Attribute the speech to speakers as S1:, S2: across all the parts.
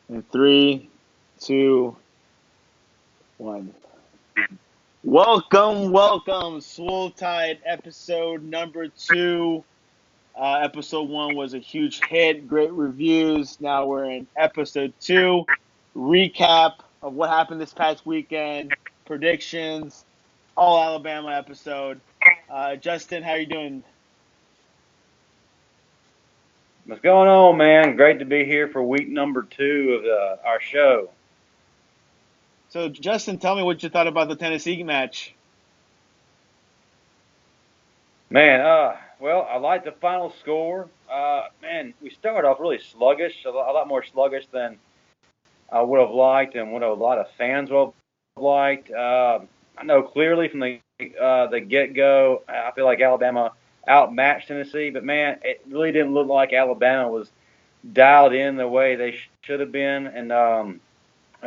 S1: In three, two, one. Welcome, Swoll Tide episode number two. Episode one was a huge hit, great reviews. Now we're in episode two. Recap of what happened this past weekend, predictions, all Alabama episode. Justin, how you doing?
S2: What's going on, man? Great to be here for week number two of our show.
S1: So, Justin, tell me what you thought about the Tennessee match.
S2: Man, well, I like the final score. Man, we started off really sluggish, a lot more sluggish than I would have liked and what a lot of fans would have liked. I know clearly from the get-go, I feel like Alabama outmatched Tennessee, but man, it really didn't look like Alabama was dialed in the way they should have been, and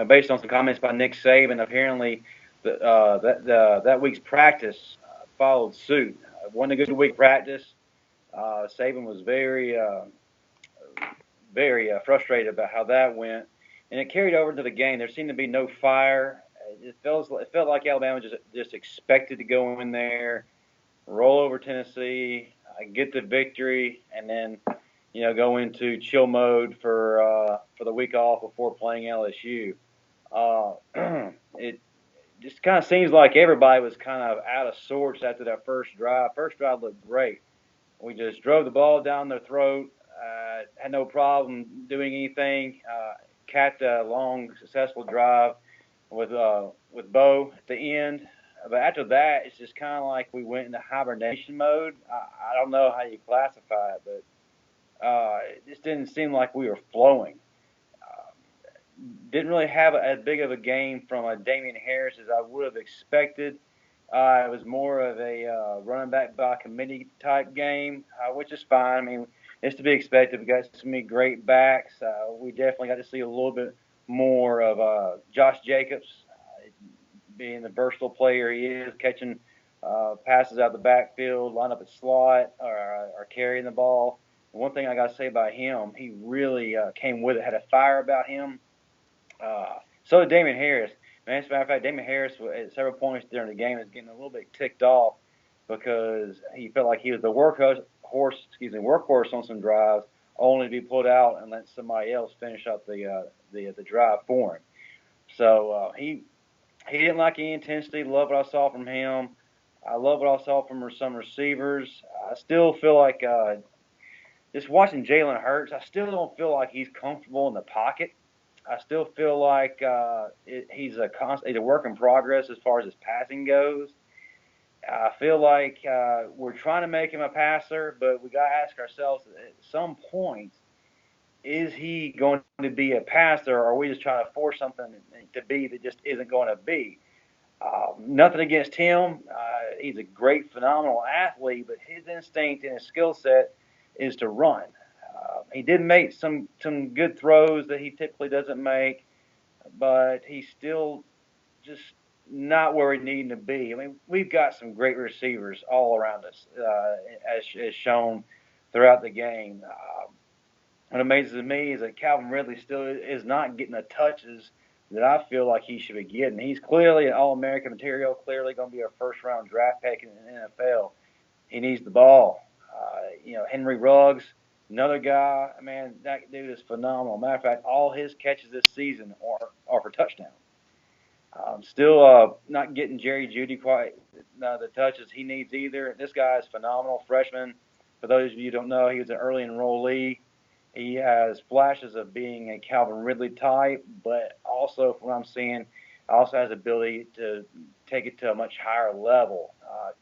S2: based on some comments by Nick Saban, apparently that week's practice followed suit. Wasn't a good week practice. Saban was very frustrated about how that went, and it carried over into the game. There seemed to be no fire. It felt like Alabama just expected to go in there, roll over Tennessee, get the victory, and then go into chill mode for the week off before playing LSU. Uh, it just kind of seems like everybody was kind of out of sorts after that first drive. First drive looked great. We just drove the ball down their throat. Had no problem doing anything. Capped a long, successful drive with Bo at the end. But after that, it's just kind of like we went into hibernation mode. I don't know how you classify it, but it just didn't seem like we were flowing. Didn't really have as big of a game from Damian Harris as I would have expected. It was more of a running back by committee type game, which is fine. I mean, it's to be expected. We got so many great backs. We definitely got to see a little bit more of Josh Jacobs, being the versatile player he is, catching passes out of the backfield, line up at slot, or carrying the ball. One thing I got to say about him, he really came with it, had a fire about him. So did Damon Harris. Man, as a matter of fact, Damon Harris at several points during the game was getting a little bit ticked off because he felt like he was the workhorse on some drives, only to be pulled out and let somebody else finish up the drive for him. So he didn't like any intensity. Love what I saw from him. I love what I saw from some receivers. I still feel like just watching Jalen Hurts, I still don't feel like he's comfortable in the pocket. I still feel like he's a work in progress as far as his passing goes. I feel like we're trying to make him a passer, but we got to ask ourselves at some point: is he going to be a passer, or are we just trying to force something to be that just isn't going to be? Nothing against him. He's a great, phenomenal athlete, but his instinct and his skill set is to run. He did make some good throws that he typically doesn't make, but he's still just not where we need him to be. I mean, we've got some great receivers all around us, as shown throughout the game. What amazes me is that Calvin Ridley still is not getting the touches that I feel like he should be getting. He's clearly an All-American material, clearly going to be a first-round draft pick in the NFL. He needs the ball. Henry Ruggs, another guy. Man, that dude is phenomenal. Matter of fact, all his catches this season are for touchdowns. Still not getting Jerry Judy quite the touches he needs either. This guy is phenomenal. Freshman. For those of you who don't know, he was an early enrollee. He has flashes of being a Calvin Ridley type, but also, from what I'm seeing, also has the ability to take it to a much higher level.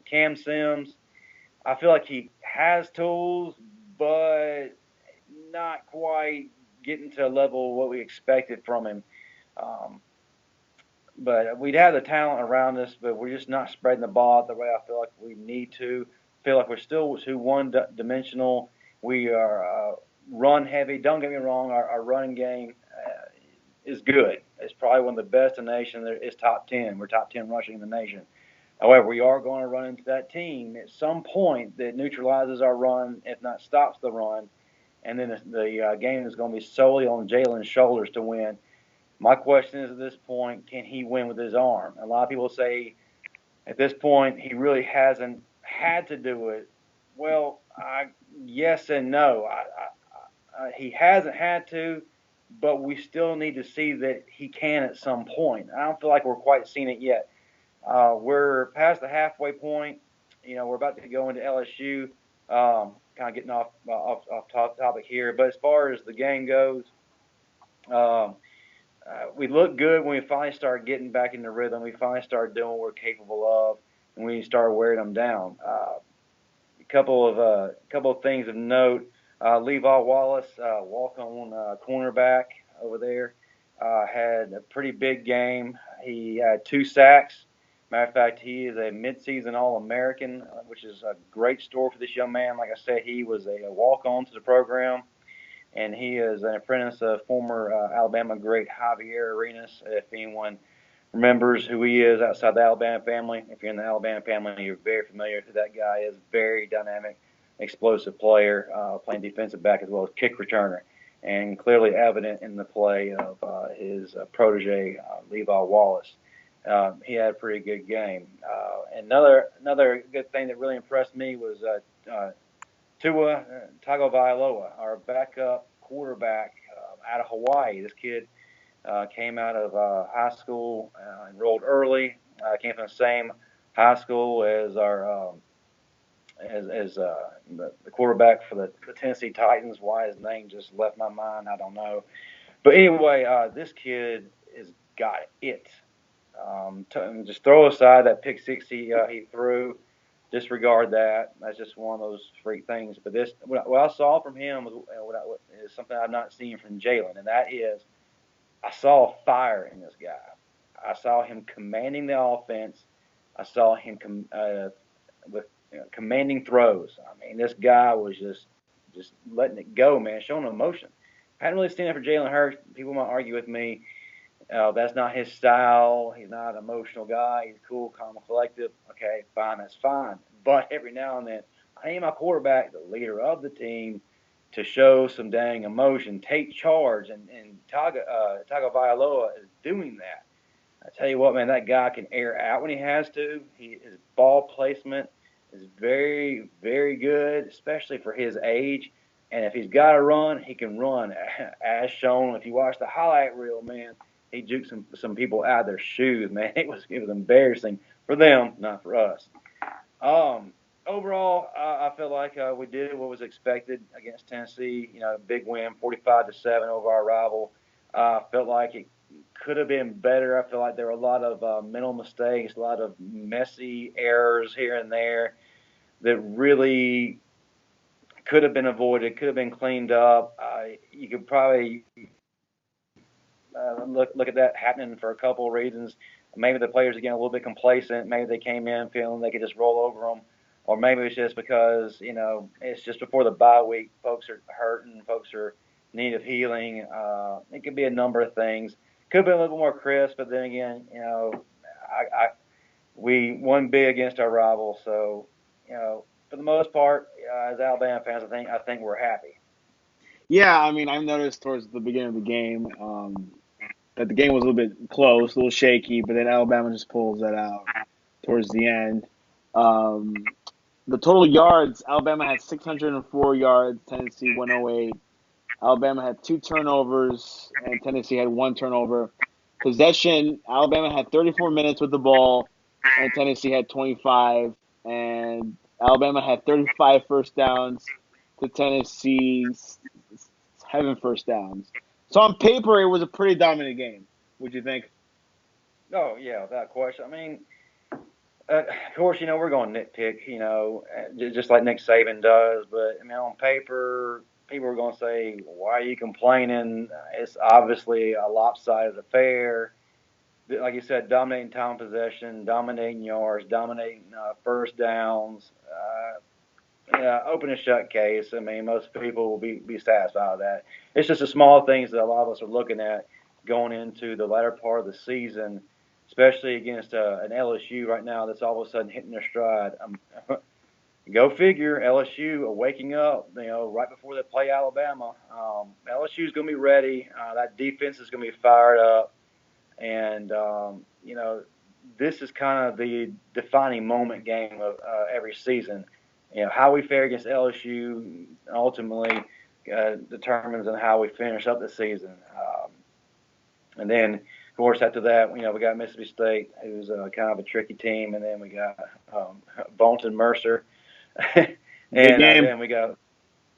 S2: Cam Sims, I feel like he has tools, but not quite getting to a level of what we expected from him. Um, but we'd have the talent around us, but we're just not spreading the ball the way I feel like we need to. Feel like we're still too one-dimensional. We are run heavy. Don't get me wrong, our running game is good. It's probably one of the best in the nation. It's top 10. We're top 10 rushing in the nation. However, we are going to run into that team at some point that neutralizes our run, if not stops the run. and then the game is going to be solely on Jalen's shoulders to win. My question is, at this point, can he win with his arm? A lot of people say at this point he really hasn't had to do it. Well, yes and no. He hasn't had to, but we still need to see that he can at some point. I don't feel like we're quite seeing it yet. We're past the halfway point. We're about to go into LSU. Kind of getting off topic here, but as far as the game goes, um, we looked good when we finally started getting back in the rhythm. We finally started doing what we're capable of, and we started wearing them down. A couple of things of note. Levi Wallace, walk-on cornerback over there, had a pretty big game. He had 2 sacks. Matter of fact, he is a midseason All-American, which is a great story for this young man. Like I said, he was a walk-on to the program, and he is an apprentice of former Alabama great Javier Arenas. If anyone remembers who he is outside the Alabama family, if you're in the Alabama family, you're very familiar with who that guy is. Very dynamic, explosive player, playing defensive back as well as kick returner, and clearly evident in the play of his protege, Levi Wallace. He had a pretty good game. Another good thing that really impressed me was Tua Tagovailoa, our backup quarterback out of Hawaii. This kid came out of high school, enrolled early, came from the same high school as our as the quarterback for the Tennessee Titans. Why his name just left my mind, I don't know. But anyway, this kid has got it. Just throw aside that pick six he threw. Disregard that. That's just one of those freak things. But what I saw from him is something I've not seen from Jalen, and that is I saw fire in this guy. I saw him commanding the offense. I saw him with commanding throws. I mean, this guy was just letting it go, man, showing emotion. I hadn't really seen it for Jalen Hurts. People might argue with me. That's not his style. He's not an emotional guy. He's cool, calm, and collective. Okay, fine, that's fine. But every now and then, I need my quarterback, the leader of the team, to show some dang emotion, take charge, and Tagovailoa is doing that. I tell you what, man, that guy can air out when he has to. His ball placement is very, very good, especially for his age. And if he's got to run, he can run, as shown. If you watch the highlight reel, man, he juked some people out of their shoes, man. It was embarrassing for them, not for us. Overall, I feel like we did what was expected against Tennessee. Big win, 45-7 over our rival. Felt like it could have been better. I feel like there were a lot of mental mistakes, a lot of messy errors here and there that really could have been avoided, could have been cleaned up. You could probably look at that happening for a couple of reasons. Maybe the players are getting a little bit complacent. Maybe they came in feeling they could just roll over them, or maybe it's just because it's just before the bye week. Folks are hurting. Folks are in need of healing. It could be a number of things. Could have been a little more crisp, but then again, we won big against our rival, so for the most part, as Alabama fans, I think we're happy.
S1: Yeah, I mean, I noticed towards the beginning of the game that the game was a little bit close, a little shaky, but then Alabama just pulls that out towards the end. Um, the total yards, Alabama had 604 yards, Tennessee 108. Alabama had 2 turnovers, and Tennessee had 1 turnover. Possession, Alabama had 34 minutes with the ball, and Tennessee had 25. And Alabama had 35 first downs to Tennessee's 7 first downs. So on paper, it was a pretty dominant game. Would you think?
S2: Oh yeah, without question. I mean, of course, we're going to nitpick, just like Nick Saban does. But I mean, on paper, people are going to say, "Why are you complaining?" It's obviously a lopsided affair. Like you said, dominating time possession, dominating yards, dominating first downs. Yeah, open and shut case. I mean, most people will be satisfied with that. It's just the small things that a lot of us are looking at going into the latter part of the season, especially against an LSU right now that's all of a sudden hitting their stride. go figure. LSU are waking up, right before they play Alabama. LSU is going to be ready. That defense is going to be fired up, and this is kind of the defining moment game of every season. How we fare against LSU ultimately determines on how we finish up the season. And then, of course, after that, we got Mississippi State, who's kind of a tricky team, and then we got Bolton Mercer,
S1: Big
S2: and
S1: game.
S2: then we got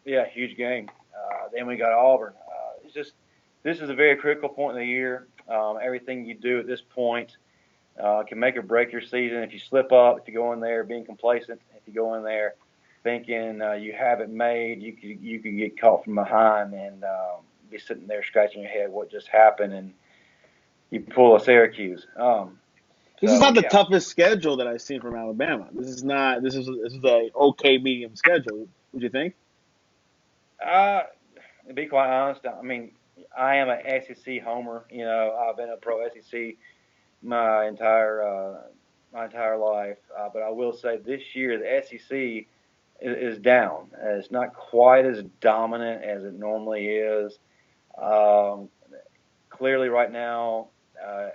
S2: huge game. Then we got Auburn. It's just this is a very critical point in the year. Everything you do at this point can make or break your season. If you slip up, if you go in there being complacent, if you go in there thinking you have it made, you could get caught from behind and be sitting there scratching your head what just happened, and you pull a Syracuse.
S1: This is not the
S2: Yeah.
S1: toughest schedule that I've seen from Alabama. This is not. This is a okay medium schedule. Would you think?
S2: To be quite honest, I mean, I am an SEC homer. I've been a pro SEC my entire life. But I will say this year the SEC is down. It's not quite as dominant as it normally is. Um, Clearly, right now,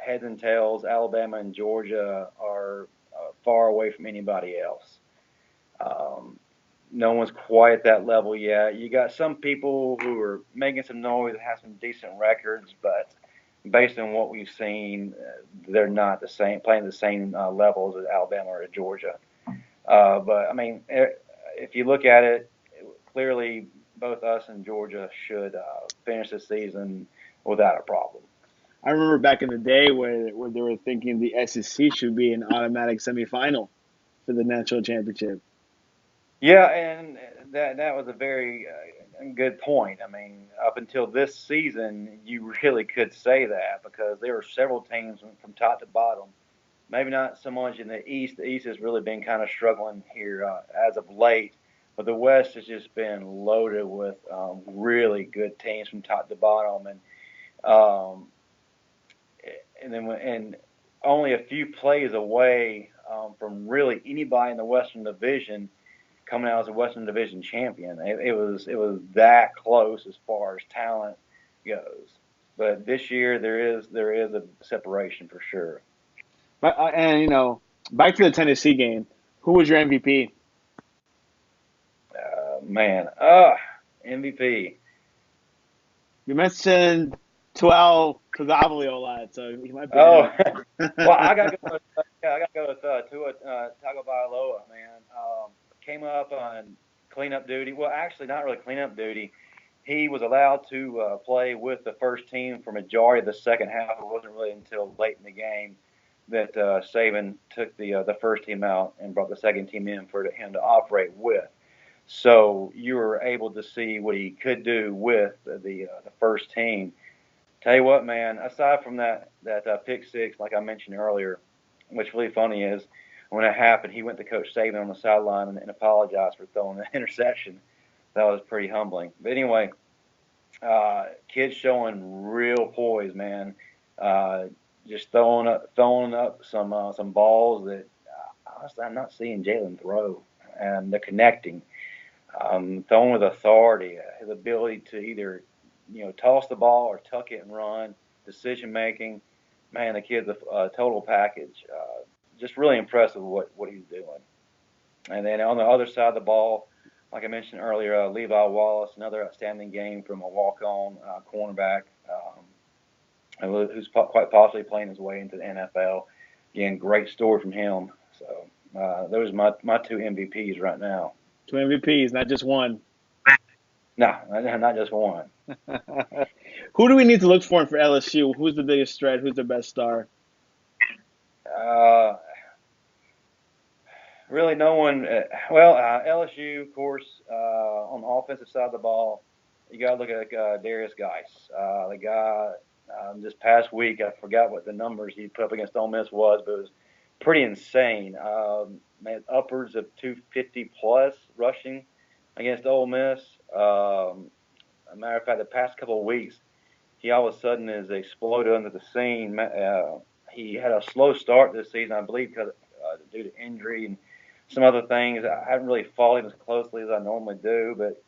S2: heads and tails, Alabama and Georgia are far away from anybody else. Um, no one's quite at that level yet. You got some people who are making some noise and have some decent records, but based on what we've seen, they're not the same, playing the same levels as Alabama or Georgia. But I mean, if you look at it, clearly both us and Georgia should finish the season without a problem.
S1: I remember back in the day where they were thinking the SEC should be an automatic semifinal for the national championship.
S2: Yeah, and that was a very good point. I mean, up until this season, you really could say that because there were several teams from top to bottom. Maybe not so much in the East. The East has really been kind of struggling here as of late, but the West has just been loaded with really good teams from top to bottom, um, and only a few plays away from really anybody in the Western Division coming out as a Western Division champion. It was that close as far as talent goes. But this year there is a separation for sure.
S1: But and back to the Tennessee game. Who was your MVP?
S2: Man, MVP.
S1: You mentioned Tuel Tagovailoa a lot, so he might be an
S2: Oh,
S1: MVP.
S2: well, I got to go. I got to go with Tua Tagovailoa, man. Came up on cleanup duty. Well, actually, not really cleanup duty. He was allowed to play with the first team for majority of the second half. It wasn't really until late in the game that Saban took the first team out and brought the second team in for him to operate with. So you were able to see what he could do with the first team. Tell you what, man. Aside from that pick six, like I mentioned earlier, what's really funny is when it happened, he went to Coach Saban on the sideline and apologized for throwing the interception. That was pretty humbling. But anyway, kids showing real poise, man. Uh, just throwing up some balls that honestly I'm not seeing Jalen throw, and they're connecting. Throwing with authority, his ability to either toss the ball or tuck it and run, decision making. Man, the kid's a total package. Just really impressed with what he's doing. And then on the other side of the ball, like I mentioned earlier, Levi Wallace, another outstanding game from a walk-on cornerback who's quite possibly playing his way into the NFL. Again, great story from him. So those are my two MVPs right now.
S1: Two MVPs, not just one.
S2: No, not just one.
S1: Who do we need to look for LSU? Who's the biggest threat? Who's the best star?
S2: Uh, Really, no one. Well, LSU, of course, on the offensive side of the ball, you got to look at Darius Geis. The guy this past week, I forgot what the numbers he put up against Ole Miss was, but it was pretty insane. Man, upwards of 250 plus rushing against Ole Miss. A matter of fact, the past couple of weeks, he all of a sudden has exploded under the scene. He had a slow start this season, I believe, because due to injury and some other things. I haven't really followed him as closely as I normally do, but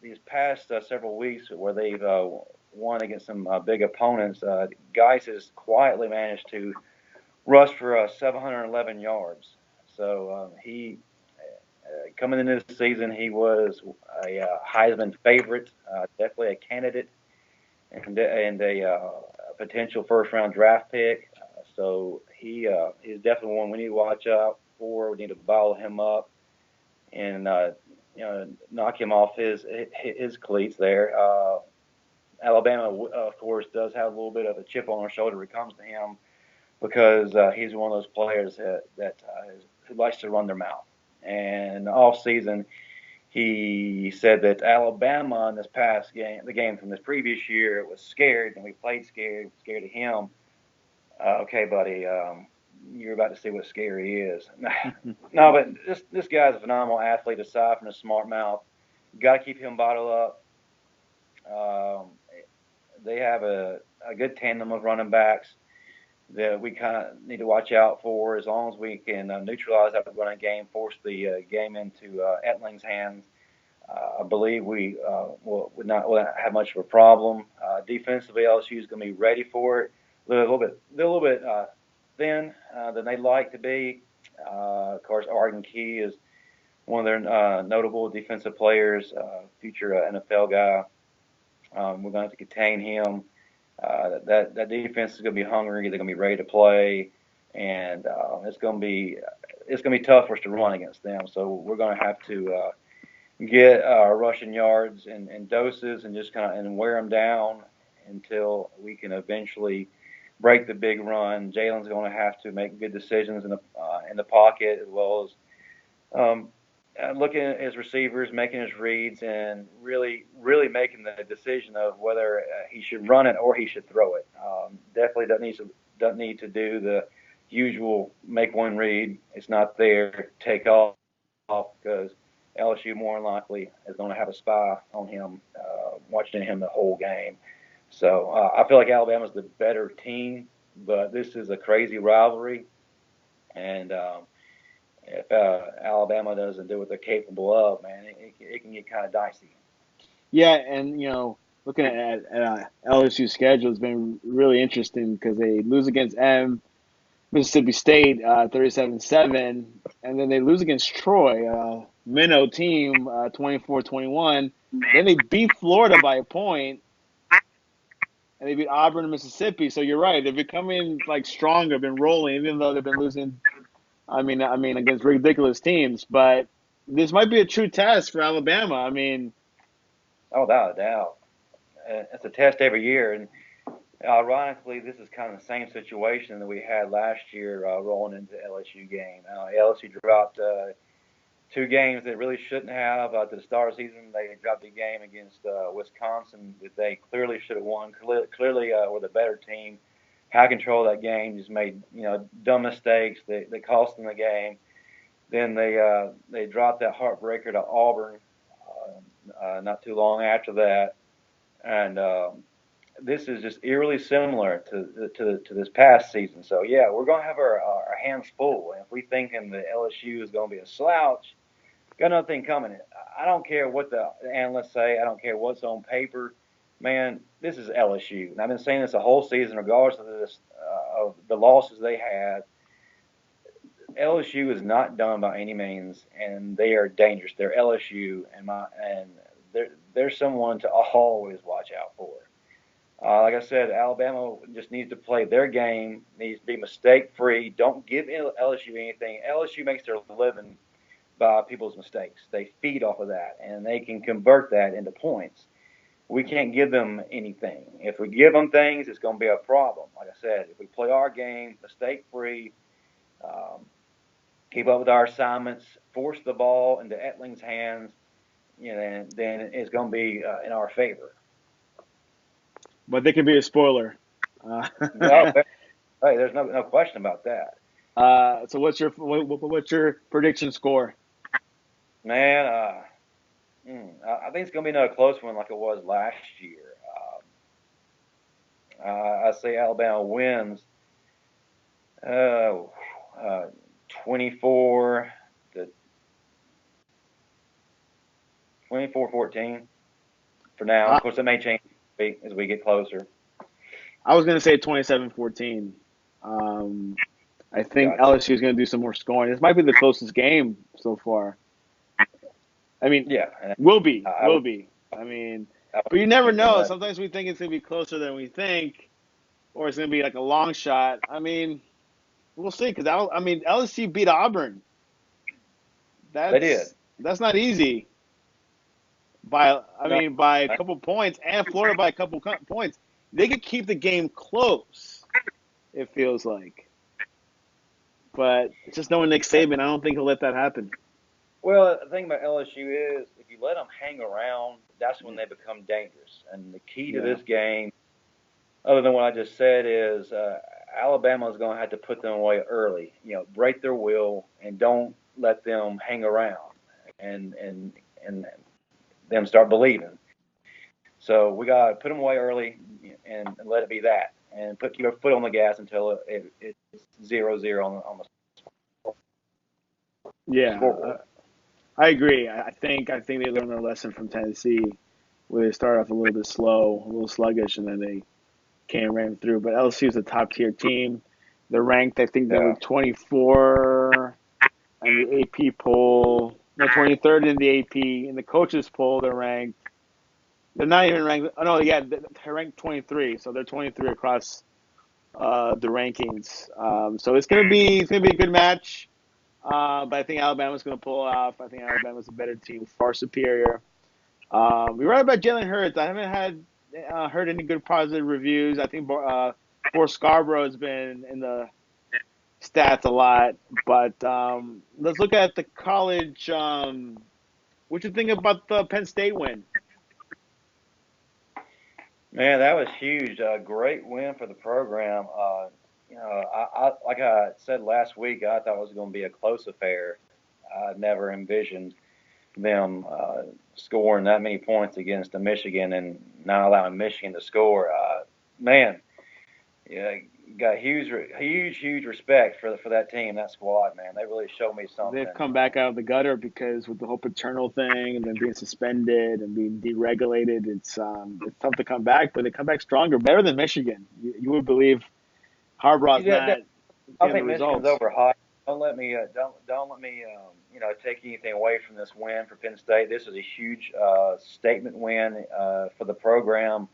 S2: these past several weeks where they've won against some big opponents, Geis has quietly managed to rush for 711 yards. So he coming into this season, he was a Heisman favorite, definitely a candidate, and a potential first round draft pick. So he's definitely one we need to watch out for. We need to follow him up and knock him off his cleats there. Alabama, of course, does have a little bit of a chip on her shoulder when it comes to him because he's one of those players who likes to run their mouth. And off season, he said that Alabama in this past game, the game from this previous year, was scared, and we played scared of him. Okay, buddy, you're about to see what scary is. No, but this guy's a phenomenal athlete. Aside from his smart mouth, got to keep him bottled up. Um, they have a good tandem of running backs that we kind of need to watch out for. As long as we can neutralize that running game, force the game into Etling's hands, I believe we will not have much of a problem. Defensively, LSU is going to be ready for it. A little bit thin than they'd like to be. Of course, Arden Key is one of their notable defensive players, future NFL guy. We're going to have to contain him. That defense is going to be hungry. They're going to be ready to play, and it's going to be tough for us to run against them. So we're going to have to get rushing yards and doses and just kind of and wear them down until we can eventually break the big run. Jalen's going to have to make good decisions in the pocket as well as looking at his receivers, making his reads, and really making the decision of whether he should run it or he should throw it. Definitely doesn't need to do the usual make one read. It's not there. Take off because LSU more than likely is going to have a spy on him, watching him the whole game. So I feel like Alabama's the better team, but this is a crazy rivalry, and if Alabama doesn't do what they're capable of, man, it can get kind of dicey.
S1: Yeah, and looking at LSU's schedule has been really interesting because they lose against Mississippi State 37-7, and then they lose against Troy, minnow team 24-21. Then they beat Florida by a point, and they beat Auburn and Mississippi. So you're right, they're becoming like stronger, been rolling, even though they've been losing. I mean against ridiculous teams, but this might be a true test for Alabama. I mean,
S2: Oh, without a doubt, it's a test every year, and ironically, this is kind of the same situation that we had last year rolling into the LSU game. LSU dropped two games they really shouldn't have. To the start of the season, they dropped a game against Wisconsin that they clearly should have won. Clearly were the better team. Had control of that game, just made dumb mistakes that cost them the game. Then they dropped that heartbreaker to Auburn not too long after that, and this is just eerily similar to this past season. So yeah, we're gonna have our hands full. And if we thinking that LSU is gonna be a slouch, got nothing coming. I don't care what the analysts say. I don't care what's on paper. Man, this is LSU, and I've been saying this the whole season, regardless of of the losses they had. LSU is not done by any means, and they are dangerous. They're LSU, and they're someone to always watch out for. Like I said, Alabama just needs to play their game, needs to be mistake free. Don't give LSU anything. LSU makes their living by people's mistakes. They feed off of that, and they can convert that into points. We can't give them anything. If we give them things, it's going to be a problem. Like I said, if we play our game mistake free, um, keep up with our assignments, force the ball into Etling's hands, then it's going to be in our favor.
S1: but they could be a spoiler.
S2: No, hey, there's no question about that.
S1: So what's your prediction score?
S2: Man, I think it's going to be another close one like it was last year. I say Alabama wins uh, 24 to 24-14 for now.
S1: I,
S2: Of course, it may change as we get closer.
S1: I was going to say 27-14. I think
S2: Gotcha.
S1: LSU is going to do some more scoring. This might be the closest game so far. I mean,
S2: Yeah,
S1: will be,
S2: I
S1: will
S2: would.
S1: be. I mean,
S2: I
S1: but you
S2: would
S1: never
S2: anything
S1: know.
S2: less.
S1: Sometimes we think it's going to be closer than we think, or it's going to be like a long shot. I mean, we'll see. Because I mean, LSU beat Auburn.
S2: They did.
S1: That's not easy.
S2: No,
S1: By a couple points, and Florida by a couple points. They could keep the game close. It feels like, but it's just knowing Nick Saban, I don't think he'll let that happen.
S2: well, the thing about LSU is if you let them hang around, that's when
S1: Yeah.
S2: they become dangerous. And the key to
S1: Yeah.
S2: this game, other than what I just said, is Alabama is going to have to put them away early. Break their will and don't let them hang around and them start believing. So we got to put them away early and let it be that, and keep our foot on the gas until it's 0-0 on the
S1: Yeah,
S2: scoreboard.
S1: I agree. I think they learned their lesson from Tennessee, where they started off a little bit slow, a little sluggish, and then they came and ran through. But LSU is a top tier team. They're ranked, I think, number
S2: Yeah.
S1: 24 on the AP poll. No, 23rd in the AP. In the coaches poll, they're ranked. They're not even ranked. Oh no, yeah, they're ranked 23. So they're 23 across the rankings. So it's gonna be a good match. But I think Alabama's going to pull it off. I think Alabama's a better team, far superior. We read about Jalen Hurts. I haven't heard any good positive reviews. I think Boris Scarborough has been in the stats a lot. But let's look at the college. What you think about the Penn State win?
S2: Man, that was huge. Great win for the program. Like I said last week, I thought it was going to be a close affair. I never envisioned them scoring that many points against Michigan and not allowing Michigan to score. Man, yeah, got huge respect for that team, that squad. Man, they really showed me
S1: They've
S2: something.
S1: come back out of the gutter because with the whole paternal thing and then being suspended and being deregulated, it's tough to come back. But they come back stronger, better than Michigan. You would believe Harbaugh's not
S2: I
S1: getting the
S2: think Michigan's
S1: results.
S2: overhyped. Don't let me take anything away from this win for Penn State. This is a huge statement win for the program.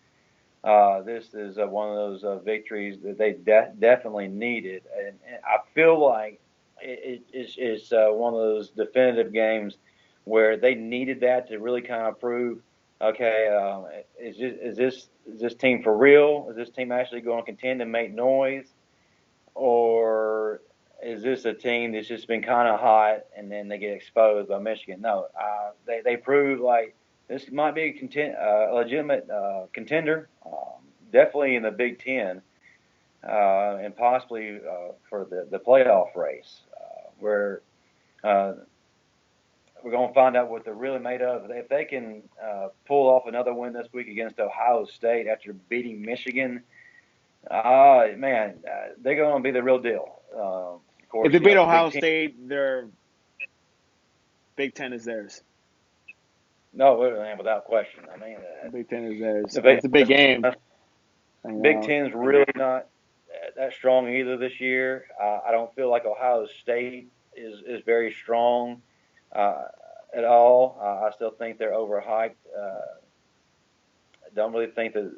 S2: This is one of those victories that they definitely needed, and I feel like it's one of those definitive games where they needed that to really kind of prove, okay, is this team for real? Is this team actually going to contend and make noise, or is this a team that's just been kind of hot and then they get exposed by Michigan? No, they proved like this might be a legitimate contender, definitely in the Big Ten, and possibly for the playoff race, where uh, we're going to find out what they're really made of. If they can pull off another win this week against Ohio State after beating Michigan, man, they're going to be the real deal. Of
S1: If
S2: course,
S1: they beat
S2: it's a Big
S1: Ohio
S2: Ten.
S1: State, their Big Ten is theirs.
S2: No, man, without question. I mean,
S1: Big Ten is theirs.
S2: the
S1: It's a big game. You
S2: Big
S1: know,
S2: Ten's really not that strong either this year. I don't feel like Ohio State is very strong uh, at all. I still think they're overhyped. I don't really think that.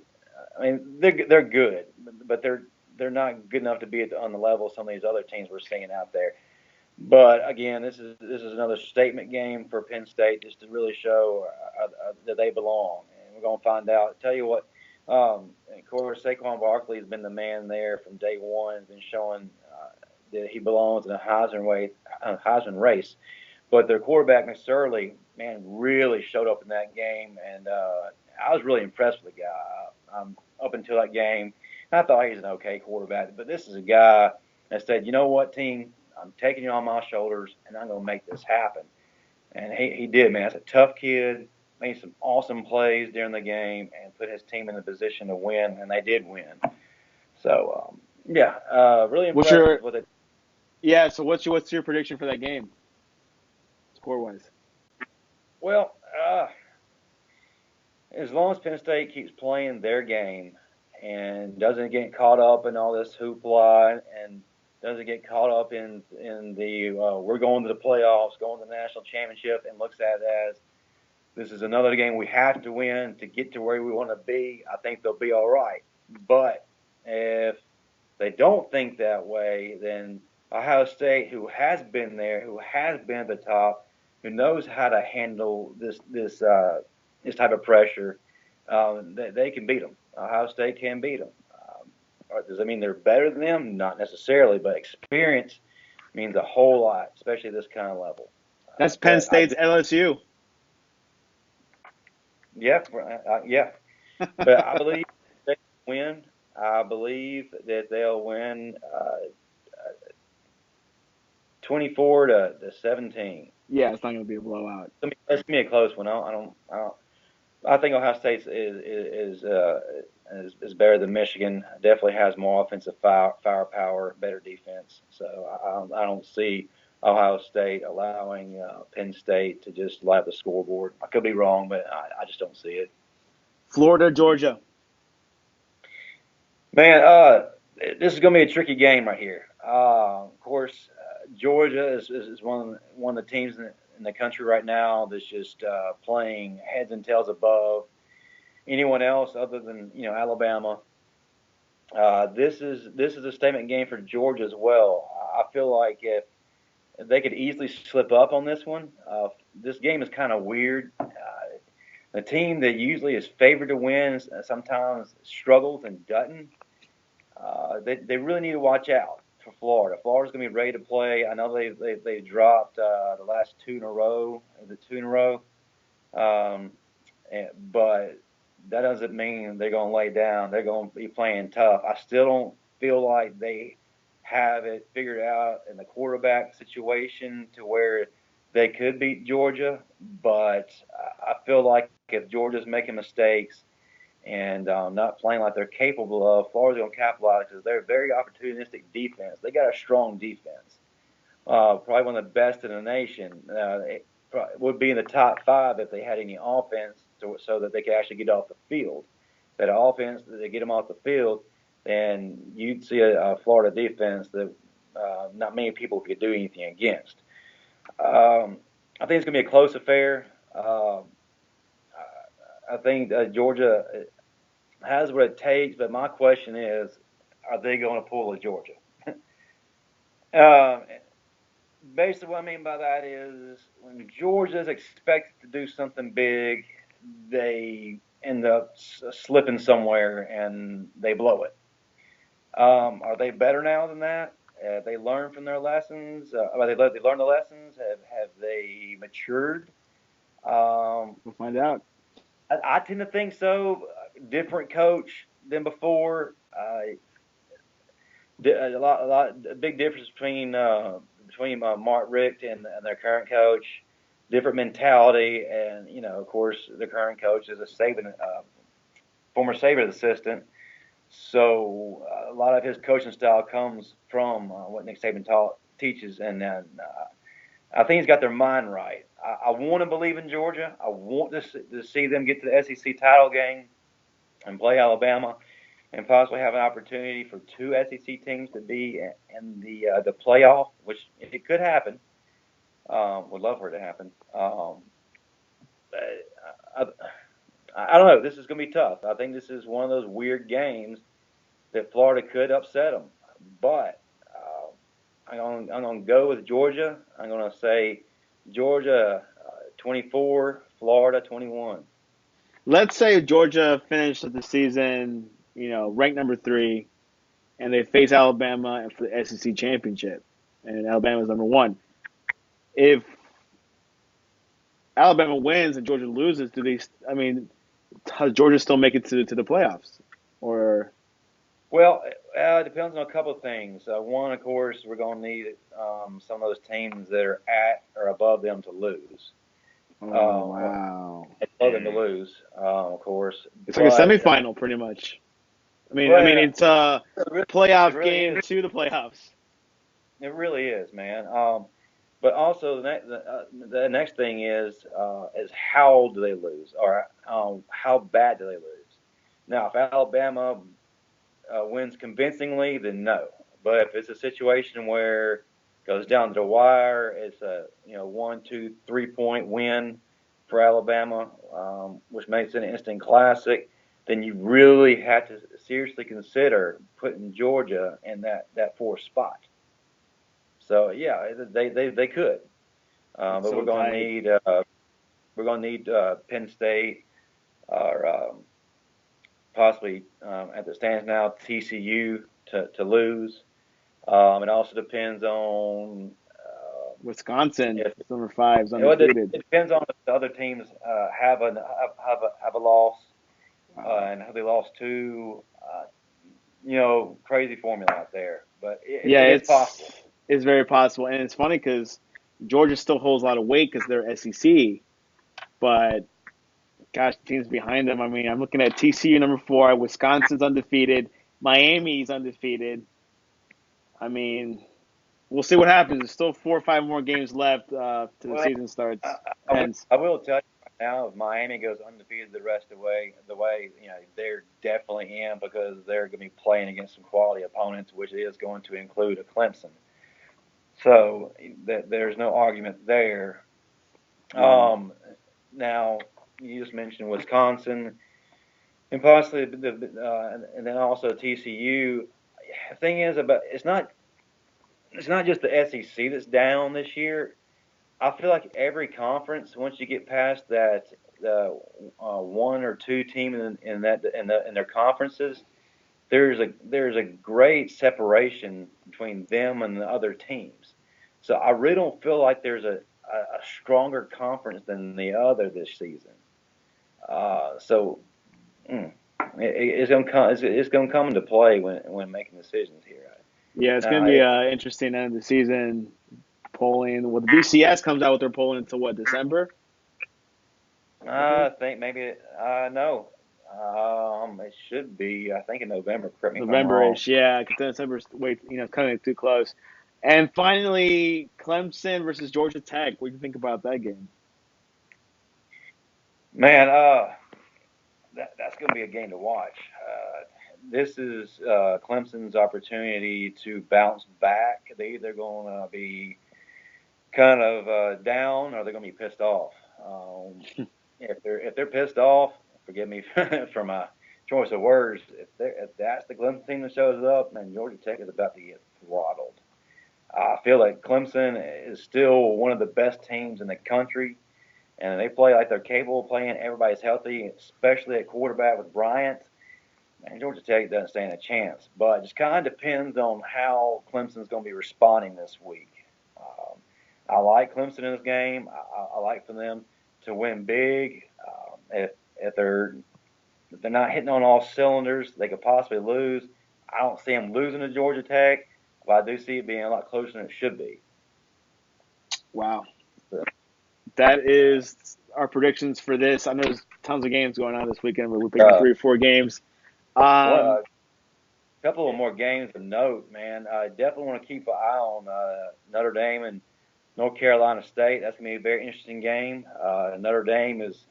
S2: I mean, they're good, but they're not good enough to be on the level of some of these other teams we're seeing out there. But again, this is another statement game for Penn State, just to really show that they belong, and we're going to find out. Tell you what, of course, Saquon Barkley has been the man there from day one, has been showing that he belongs in a Heisman race. But their quarterback, McSorley, man, really showed up in that game, and I was really impressed with the guy. Up until that game, I thought he was an okay quarterback, but this is a guy that said, you know what, team, I'm taking you on my shoulders, and I'm going to make this happen. And he did, man. That's a tough kid. Made some awesome plays during the game and put his team in the position to win, and they did win. So, yeah, really
S1: what's
S2: impressed
S1: your
S2: with what they.
S1: Yeah. So what's your prediction for that game, score wise?
S2: Well, as long as Penn State keeps playing their game and doesn't get caught up in all this hoopla and doesn't get caught up in the we're going to the playoffs, going to the national championship, and looks at it as this is another game we have to win to get to where we want to be, I think they'll be all right. But if they don't think that way, then Ohio State, who has been there, who has been at the top, who knows how to handle this type of pressure, they can beat them. Ohio State can beat them. Does that mean they're better than them? Not necessarily, but experience means a whole lot, especially at this kind of level.
S1: That's Penn State's LSU.
S2: Yeah, yeah. But I believe they win. I believe that they'll win 24 to 17.
S1: Yeah, it's not going to be a blowout.
S2: It's gonna be a close one. I think Ohio State is better than Michigan. Definitely has more offensive firepower, better defense. So I don't see Ohio State allowing Penn State to just light the scoreboard. I could be wrong, but I just don't see it.
S1: Florida, Georgia.
S2: Man, this is going to be a tricky game right here. Of course, Georgia is one of the teams in the country right now that's just playing heads and tails above anyone else other than Alabama. This is a statement game for Georgia as well. I feel like if they could easily slip up on this one, this game is kind of weird. The team that usually is favored to win sometimes struggles and doesn't. They really need to watch out for Florida. Florida's going to be ready to play. I know they dropped the last two in a row. Is it two in a row? But that doesn't mean they're going to lay down. They're going to be playing tough. I still don't feel like they have it figured out in the quarterback situation to where they could beat Georgia. But I feel like if Georgia's making mistakes and not playing like they're capable of, Florida's going to capitalize because they're a very opportunistic defense. They got a strong defense, probably one of the best in the nation. It would be in the top five if they had any offense, so that they could actually get off the field. If they had an offense that they get them off the field, then you'd see a Florida defense that not many people could do anything against. I think it's going to be a close affair. I think Georgia has what it takes, but my question is, are they going to pull a Georgia? uh, Basically, what I mean by that is when Georgia is expected to do something big, they end up slipping somewhere and they blow it. Are they better now than that? Have they learned from their lessons? They learned the lessons? Have they matured?
S1: We'll find out.
S2: I tend to think so. Different coach than before. A big difference between Mark Richt and their current coach. Different mentality, and of course, the current coach is a former Saban assistant. So a lot of his coaching style comes from what Nick Saban teaches, and then I think he's got their mind right. I want to believe in Georgia. I want to see them get to the SEC title game and play Alabama, and possibly have an opportunity for two SEC teams to be in the playoff, which it could happen. Would love for it to happen. I, I don't know. This is going to be tough. I think this is one of those weird games that Florida could upset them. But I'm going to go with Georgia. I'm going to say Georgia 24, Florida 21.
S1: Let's say Georgia finished the season, ranked number 3, and they face Alabama for the SEC championship, and Alabama's number 1. If Alabama wins and Georgia loses, do they? I mean, does Georgia still make it to the playoffs, or?
S2: Well, it depends on a couple of things. One, of course, we're going to need some of those teams that are at or above them to lose.
S1: Oh wow!
S2: Above them to lose, of course.
S1: It's like a semifinal, pretty much. I mean, it's a playoff
S2: really
S1: game
S2: is.
S1: to the playoffs.
S2: It really is, man. But also the next thing is how do they lose, or how bad do they lose? Now, if Alabama wins convincingly, then no. But if it's a situation where it goes down to the wire, it's a 1, 2, 3 point win for Alabama, which makes it an instant classic. Then you really have to seriously consider putting Georgia in that fourth spot. So yeah, they could,
S1: It's
S2: but
S1: so tight.
S2: we're gonna need Penn State or possibly at the stands now TCU to lose. It also depends on
S1: Wisconsin,
S2: if
S1: number 5, is
S2: it
S1: undefeated.
S2: depends on if the other teams have a loss and who they lost to. Crazy formula out there, but
S1: Yeah,
S2: it is possible.
S1: it's very possible, and it's funny because Georgia still holds a lot of weight because they're SEC, but gosh, teams behind them. I mean, I'm looking at TCU number 4, Wisconsin's undefeated, Miami's undefeated. I mean, we'll see what happens. There's still 4 or 5 more games left to the
S2: Well,
S1: season
S2: I,
S1: starts
S2: I, will,
S1: ends.
S2: I will tell you right now, if Miami goes undefeated the rest of the way they're definitely in because they're going to be playing against some quality opponents, which is going to include a Clemson. So there's no argument there.
S1: Mm.
S2: Um, Now you just mentioned Wisconsin and possibly and then also TCU. The thing is about it's not just the SEC that's down this year. I feel like every conference, once you get past that one or two team in their conferences, there's a great separation between them and the other teams. So I really don't feel like there's a stronger conference than the other this season. So mm, it's gonna come into play when making decisions here.
S1: Yeah, it's going
S2: Now,
S1: to be an interesting end of the season polling. Well, the BCS comes out with their polling until what, December? I think
S2: I think maybe no. It should be. I think in November. Correct me if I'm wrong.
S1: November-ish. Yeah, because December's wait, coming too close. And finally, Clemson versus Georgia Tech. What do you think about that game?
S2: Man, that's going to be a game to watch. This is Clemson's opportunity to bounce back. They either going to be kind of down or they're going to be pissed off. If they're pissed off, forgive me for my choice of words. If that's the Clemson team that shows up, man, Georgia Tech is about to get throttled. I feel like Clemson is still one of the best teams in the country, and they play like they're capable of playing. Everybody's healthy, especially at quarterback with Bryant. And Georgia Tech doesn't stand a chance, but it just kind of depends on how Clemson's going to be responding this week. Um, I like Clemson in this game. I like for them to win big. If they're not hitting on all cylinders, they could possibly lose. I don't see them losing to Georgia Tech, but I do see it being a lot closer than it should be.
S1: Wow,
S2: So,
S1: that is our predictions for this. I know there's tons of games going on this weekend, but we're picking
S2: uh,
S1: 3 or 4 games.
S2: one,
S1: Um,
S2: couple of more games of note, man. I definitely want to keep an eye on Notre Dame and North Carolina State. That's going to be a very interesting game. Notre Dame is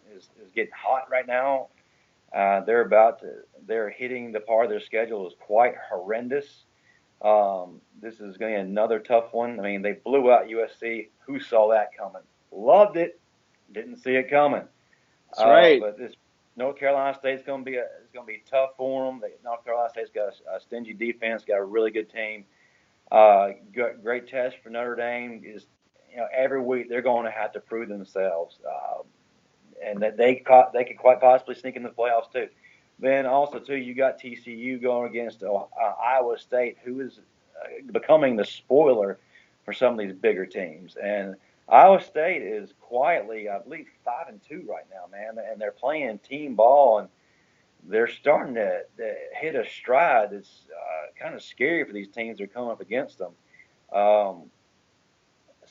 S2: getting hot right now. They're hitting the part of their schedule is quite horrendous. This is going to be another tough one. I mean, they blew out USC. Who saw that coming? Loved it. Didn't see it coming.
S1: that's right.
S2: But this North Carolina State's going to be it's going to be tough for them. North Carolina State's got a stingy defense, got a really good team. Great test for Notre Dame is every week they're going to have to prove themselves, and that they could quite possibly sneak in the playoffs too. Then also too, you got TCU going against Iowa State, who is becoming the spoiler for some of these bigger teams. And Iowa State is quietly, I believe, 5-2 right now, man, and they're playing team ball and they're starting to hit a stride that's kind of scary for these teams that are coming up against them. Um,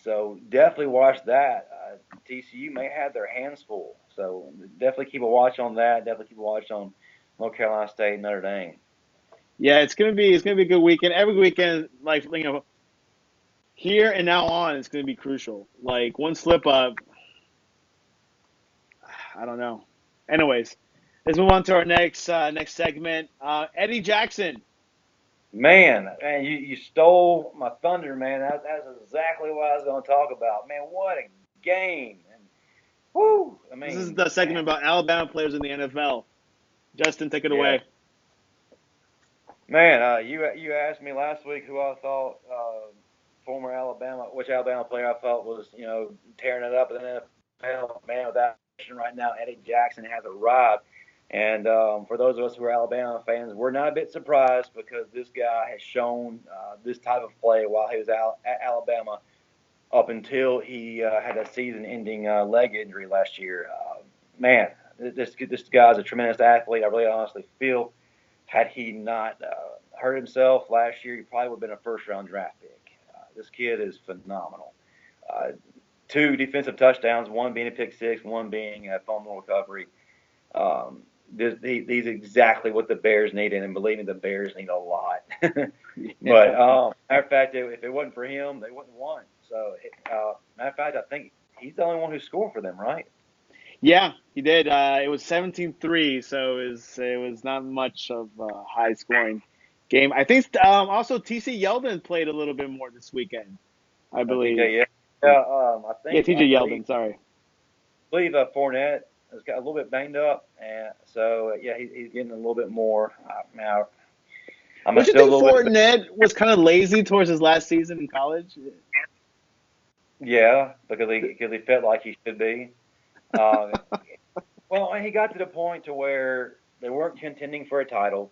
S2: so definitely watch that. TCU may have their hands full, so definitely keep a watch on that. Definitely keep a watch on North Carolina State and Notre Dame.
S1: Yeah, it's gonna be a good weekend. Every weekend, like here and now on, it's going to be crucial. Like one slip up, I don't know. Anyways, let's move on to our next segment. Eddie Jackson.
S2: Man, you stole my thunder, man. That's exactly what I was going to talk about. Man, what a game! And whoo, I
S1: This is
S2: mean,
S1: the segment about Alabama players in the NFL. Justin, take it
S2: yeah,
S1: away.
S2: man. You asked me last week who I thought former which Alabama player I thought was tearing it up in the NFL. Man, without question, right now Eddie Jackson has arrived. And for those of us who are Alabama fans, we're not a bit surprised because this guy has shown this type of play while he was out at Alabama up until he had a season-ending leg injury last year. Man, this guy's a tremendous athlete. I really honestly feel had he not hurt himself last year, he probably would have been a first-round draft pick. This kid is phenomenal. Uh, two defensive touchdowns, one being a pick six, one being a fumble recovery. Um, these exactly what the Bears needed, and believe me, the Bears need a lot. But
S1: Yeah.
S2: matter of fact, if it wasn't for him, they wouldn't have won. So, matter of fact, I think he's the only one who scored for them, right?
S1: Yeah, he did. It was 17-3, so it was not much of a high scoring game. I think also TC Yeldon played a little bit more this weekend, I believe.
S2: TK, yeah, yeah.
S1: Yeah,
S2: I
S1: TJ
S2: believe
S1: Yeldon, sorry.
S2: Fournette has got a little bit banged up, and so yeah, he's getting a little bit more. Now I'm
S1: Don't you
S2: still a
S1: think
S2: little bit.
S1: Fournette was kind of lazy towards his last season in college?
S2: Yeah, because he felt like he should be. Uh, well, he got to the point to where they weren't contending for a title.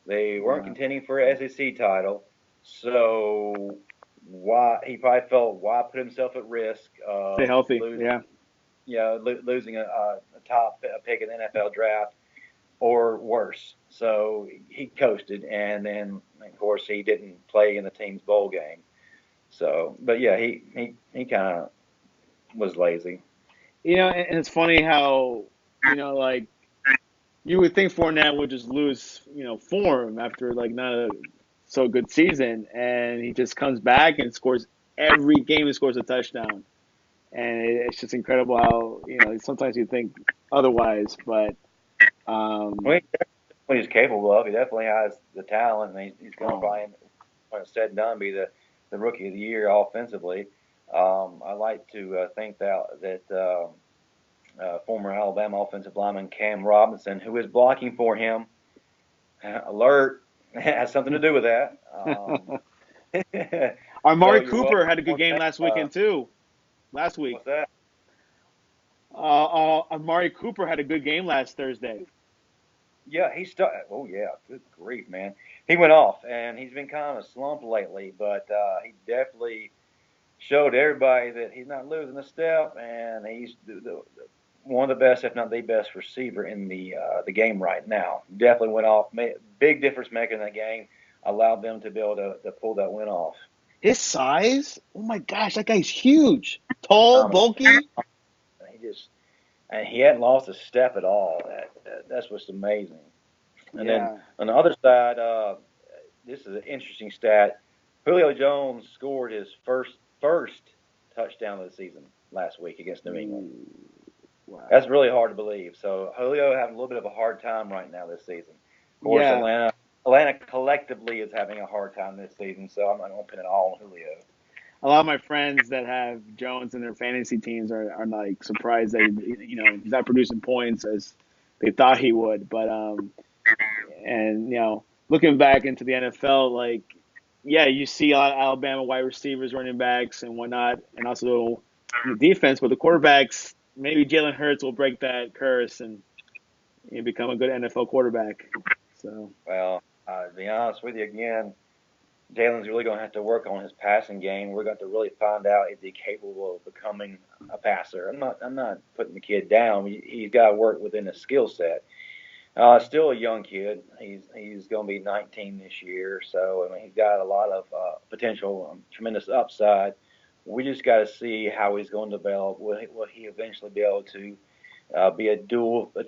S2: They weren't
S1: Yeah.
S2: contending for an SEC title. So why he probably felt why put himself at risk
S1: Stay
S2: of
S1: healthy.
S2: losing,
S1: Yeah.
S2: losing a top pick in the NFL draft or worse. So he coasted, and then of course he didn't play in the team's bowl game. So, but yeah, he kind of was lazy.
S1: And it's funny how, like you would think Fournette would just lose, form after like not a so good season, and he just comes back and scores every game. He scores a touchdown, and it's just incredible how sometimes you think otherwise, but
S2: Well,
S1: um,
S2: what he's capable of. He definitely has the talent, and he's going to
S1: oh,
S2: probably, when it's said and done, be the rookie of the year offensively. I like to think that former Alabama offensive lineman Cam Robinson, who is blocking for him, alert, has something to do with that. So
S1: Amari
S2: you're welcome.
S1: Cooper had a good game last
S2: Uh,
S1: weekend too. Last week,
S2: what's that?
S1: Amari Cooper had a good game last Thursday.
S2: Yeah, he started. Oh yeah, good grief, man. He went off, and he's been kind of a slump lately, but he definitely showed everybody that he's not losing a step, and he's one of the best, if not the best, receiver in the game right now. Definitely went off, made big difference maker in that game, allowed them to be able to pull that win off.
S1: His size, oh my gosh, that guy's huge, tall,
S2: Phenomenal.
S1: bulky.
S2: And he hadn't lost a step at all. That's what's amazing. And then
S1: Yeah.
S2: on the other side, this is an interesting stat. Julio Jones scored his first touchdown of the season last week against New England.
S1: Ooh,
S2: That's
S1: wow.
S2: really hard to believe. So Julio having a little bit of a hard time right now this season. Of course,
S1: Yeah.
S2: Atlanta collectively is having a hard time this season. So I'm not going to pin it all on Julio.
S1: A lot of my friends that have Jones in their fantasy teams are like surprised that he's not producing points as they thought he would. But and looking back into the NFL, like yeah, you see a lot of Alabama wide receivers, running backs, and whatnot, and also the defense. But the quarterbacks, maybe Jalen Hurts will break that curse and become a good NFL quarterback. So
S2: Well, to be honest with you again, Jalen's really going to have to work on his passing game. We're going to really find out if he's capable of becoming a passer. I'm not putting the kid down. He's got to work within his skill set. Still a young kid. He's going to be 19 this year, so I mean he's got a lot of potential, tremendous upside. We just got to see how he's going to develop. Will he eventually be able to be a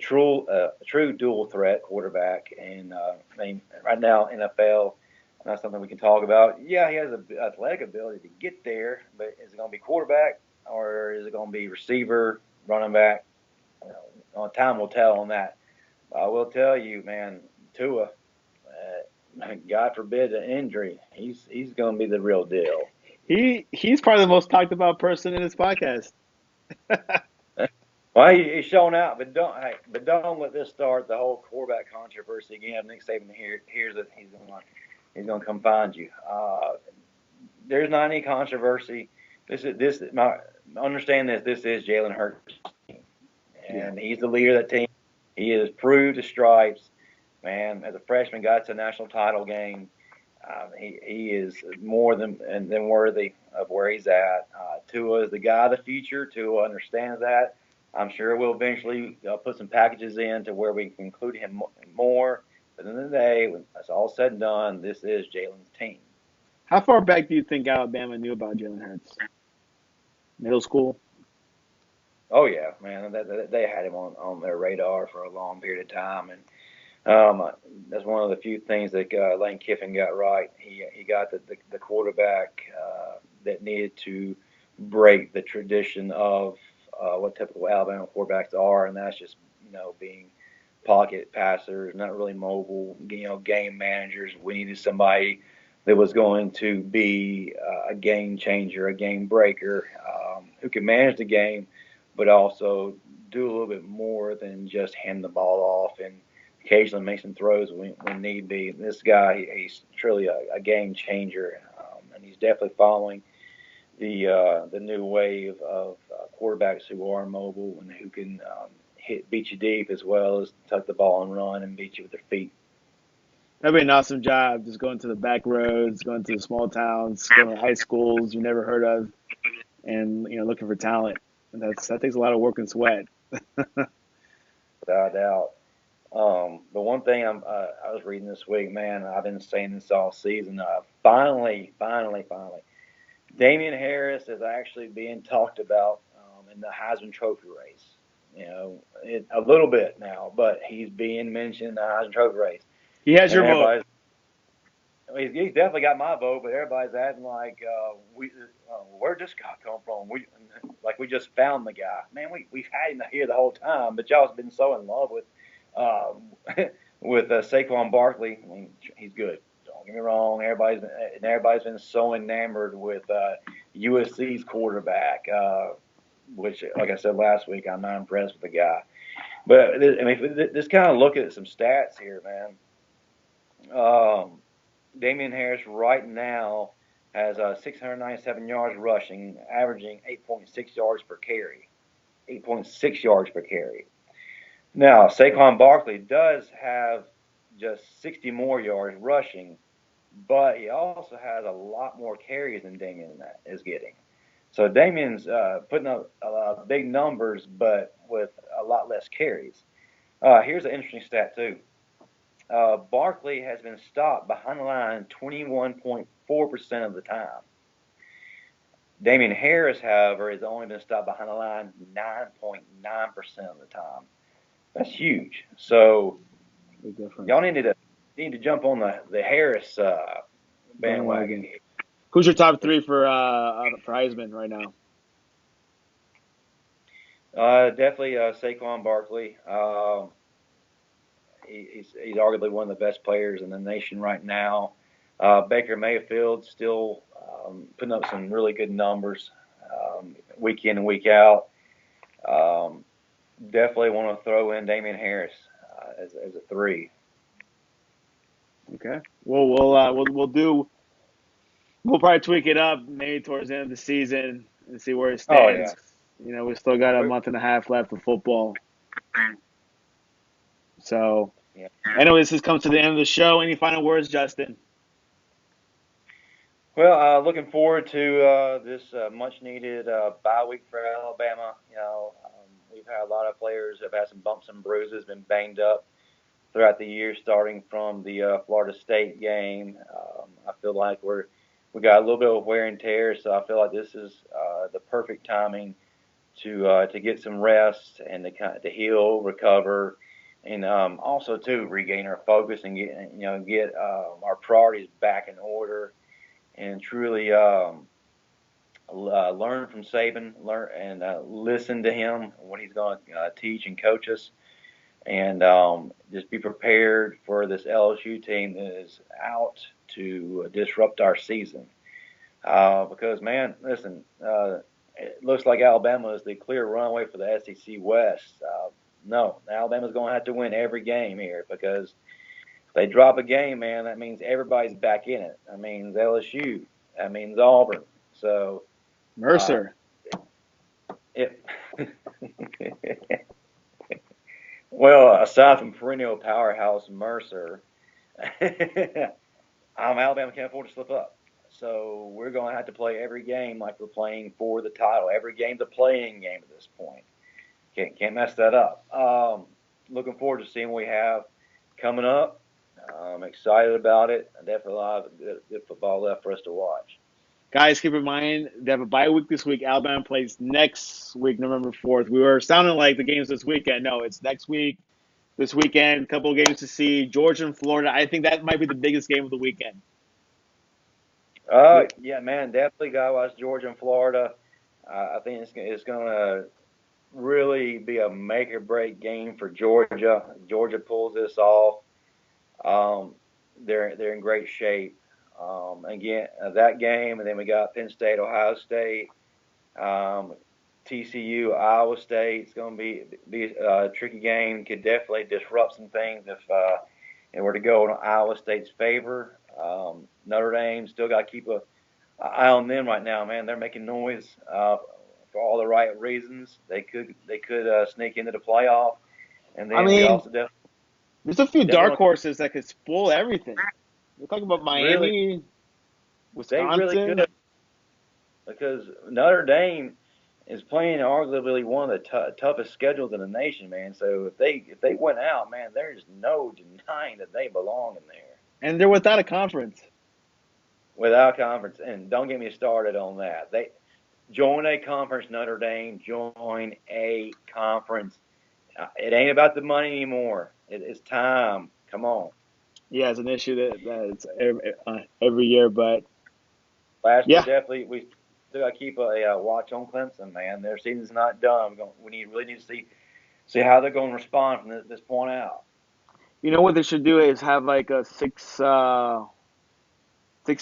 S2: true dual threat quarterback? And I mean, right now NFL That's something we can talk about. Yeah, he has an athletic ability to get there, but is it going to be quarterback or is it going to be receiver, running back? Time will tell on that. I will tell you, man, Tua, God forbid an injury, he's going to be the real deal.
S1: He's probably the most talked about person in this podcast.
S2: Well, he's showing out, but don't let this start the whole quarterback controversy again. Nick Saban hears it, he's going to come find you. There's not any controversy. Understand this. This is Jalen Hurts, and he's the leader of that team. He has proved his stripes, man. As a freshman, got to a national title game. He is more than worthy of where he's at. Tua is the guy of the future. Tua understands that. I'm sure we'll eventually put some packages in to where we can include him more. But at the end of the day, when it's all said and done, this is Jalen's team.
S1: How far back do you think Alabama knew about Jalen Hurts? Middle school?
S2: Oh yeah, man, they had him on their radar for a long period of time, and that's one of the few things that Lane Kiffin got right. He got the quarterback that needed to break the tradition of what typical Alabama quarterbacks are, and that's just being pocket passers, not really mobile, game managers. We needed somebody that was going to be a game changer, a game breaker, who could manage the game, but also do a little bit more than just hand the ball off and occasionally make some throws when need be. This guy, he's truly a game changer, and he's definitely following the new wave of quarterbacks who are mobile and who can beat you deep as well as tuck the ball and run and beat you with their feet.
S1: That'd be an awesome job, just going to the back roads, going to the small towns, going to high schools you never heard of, and looking for talent. And that takes a lot of work and sweat.
S2: Without a doubt. The one thing I was reading this week, man, I've been saying this all season. Finally, Damian Harris is actually being talked about in the Heisman Trophy race. A little bit now, but he's being mentioned in the Heisman Trophy race.
S1: He has your vote.
S2: He's definitely got my vote, but everybody's acting like where'd this guy come from? We just found the guy. Man, we've had him here the whole time, but y'all's been so in love with with Saquon Barkley. I mean, he's good. Don't get me wrong. Everybody's been so enamored with USC's quarterback, which, like I said last week, I'm not impressed with the guy. But I mean, just kind of look at some stats here, man. Damian Harris right now has 697 yards rushing, averaging 8.6 yards per carry. 8.6 yards per carry. Now, Saquon Barkley does have just 60 more yards rushing, but he also has a lot more carries than Damian is getting. So Damian's putting up big numbers, but with a lot less carries. Here's an interesting stat, too. Barkley has been stopped behind the line 21.4% of the time. Damian Harris, however, has only been stopped behind the line 9.9% of the time. That's huge. So y'all need to jump on the Harris bandwagon.
S1: Who's your top three for Heisman right now?
S2: Definitely Saquon Barkley. He's arguably one of the best players in the nation right now. Baker Mayfield still putting up some really good numbers week in and week out. Definitely want to throw in Damian Harris as a three.
S1: Okay. Well, we'll probably tweak it up maybe towards the end of the season and see where it stands.
S2: Oh, yeah.
S1: We still got a month and a half left of football. So, yeah. Anyway, this has come to the end of the show. Any final words, Justin?
S2: Well, looking forward to this much-needed bye week for Alabama. We've had a lot of players have had some bumps and bruises, been banged up throughout the year, starting from the Florida State game. I feel like we got a little bit of wear and tear, so I feel like this is the perfect timing to get some rest and to heal, recover, and also too regain our focus and get our priorities back in order and truly learn from Saban, learn and listen to him what he's going to teach and coach us, and just be prepared for this LSU team that is out to disrupt our season. Because man, listen, it looks like Alabama is the clear runaway for the SEC West. No, Alabama's going to have to win every game here because if they drop a game, man, that means everybody's back in it. That means LSU. That means Auburn. So, uh,
S1: Mercer.
S2: it, well, aside from perennial powerhouse Mercer, Alabama can't afford to slip up. So we're going to have to play every game like we're playing for the title. Every game's a playing game at this point. Can't mess that up. Looking forward to seeing what we have coming up. I'm excited about it. Definitely a lot of good football left for us to watch.
S1: Guys, keep in mind they have a bye week this week. Alabama plays next week, November 4th. We were sounding like the game's this weekend. No, it's next week. This weekend, a couple of games to see. Georgia and Florida. I think that might be the biggest game of the weekend.
S2: Yeah, man, definitely got to watch Georgia and Florida. I think it's going to really be a make or break game for Georgia. Georgia pulls this off. Um, they're in great shape. Again, that game, and then we got Penn State, Ohio State, um, TCU, Iowa State. It's going to be a tricky game. Could definitely disrupt some things if it were to go in Iowa State's favor. Notre Dame still got to keep a eye on them right now, man. They're making noise for all the right reasons. They could sneak into the playoff, and
S1: I
S2: then we
S1: mean,
S2: also
S1: there's a few dark
S2: definitely
S1: horses that could spoil everything. We're talking about
S2: really
S1: Miami,
S2: they really
S1: Wisconsin.
S2: could because Notre Dame is playing arguably one of the toughest schedules in the nation, man. So if they went out, man, there's no denying that they belong in there
S1: And they're without a conference.
S2: without conference. And don't get me started on that. They join a conference, Notre Dame. Join a conference. It ain't about the money anymore. It's time. Come on.
S1: Yeah, it's an issue that's every year, but
S2: Last year,
S1: yeah,
S2: definitely, we still got to keep a watch on Clemson, man. Their season's not done. Really need to see how they're going to respond from this point out.
S1: you know what they should do is have like a six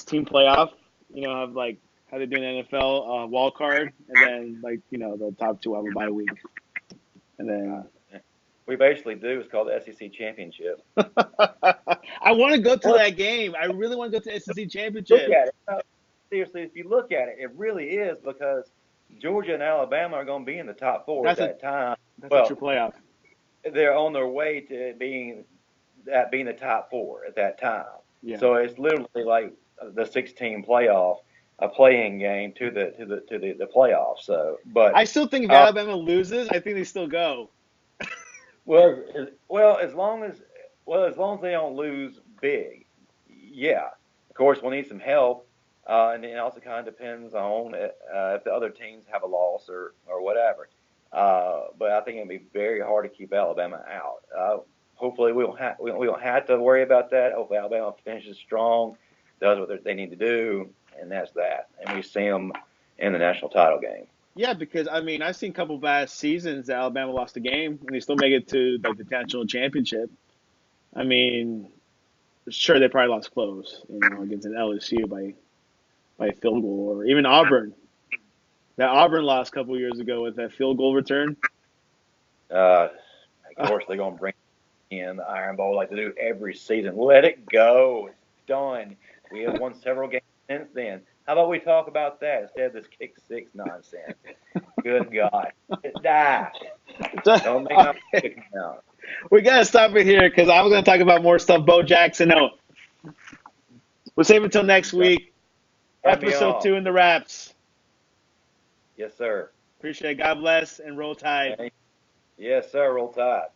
S1: team playoff. You know, have like how they do in the NFL wild card, and then like the top two have a bye week, and then
S2: We basically do. It's called the SEC Championship.
S1: I want to go to
S2: Well,
S1: that game. I really want to go to the SEC
S2: look
S1: championship.
S2: at it. Seriously, if you look at it, it really is because Georgia and Alabama are going to be in the top four at
S1: That's a
S2: that time.
S1: that's a true
S2: Well,
S1: playoff.
S2: they're on their way to being the top four at that time.
S1: Yeah.
S2: So it's literally like the 16 playoff, a playing game to the playoffs. So, but
S1: I still think if
S2: uh,
S1: Alabama loses, I think they still go.
S2: well, as long as they don't lose big, yeah. Of course, we'll need some help, and it also kind of depends on if the other teams have a loss or whatever. But I think it'll be very hard to keep Alabama out. Hopefully, we don't have to worry about that. Hopefully, Alabama finishes strong, does what they need to do, and that's that. And we see them in the national title game.
S1: Yeah, because I mean I've seen a couple bad seasons that Alabama lost a game and they still make it to like the national championship. I mean, sure they probably lost close, against an LSU by a field goal, or even Auburn. That Auburn lost a couple years ago with that field goal return.
S2: Uh, of course, they're going to bring in the Iron Bowl like they do every season. Let it go. It's done. We have won several games since then. How about we talk about that instead of this kick six nonsense? Good God. Die. Don't make my
S1: Okay,
S2: kick out.
S1: we gotta stop it here because I was gonna talk about more stuff. Bo Jackson. No, we'll save it until next
S2: Turn,
S1: week.
S2: turn me
S1: Episode
S2: off.
S1: 2 in the wraps.
S2: Yes, sir.
S1: Appreciate it. God bless and roll tide.
S2: Yes, sir. Roll Tide.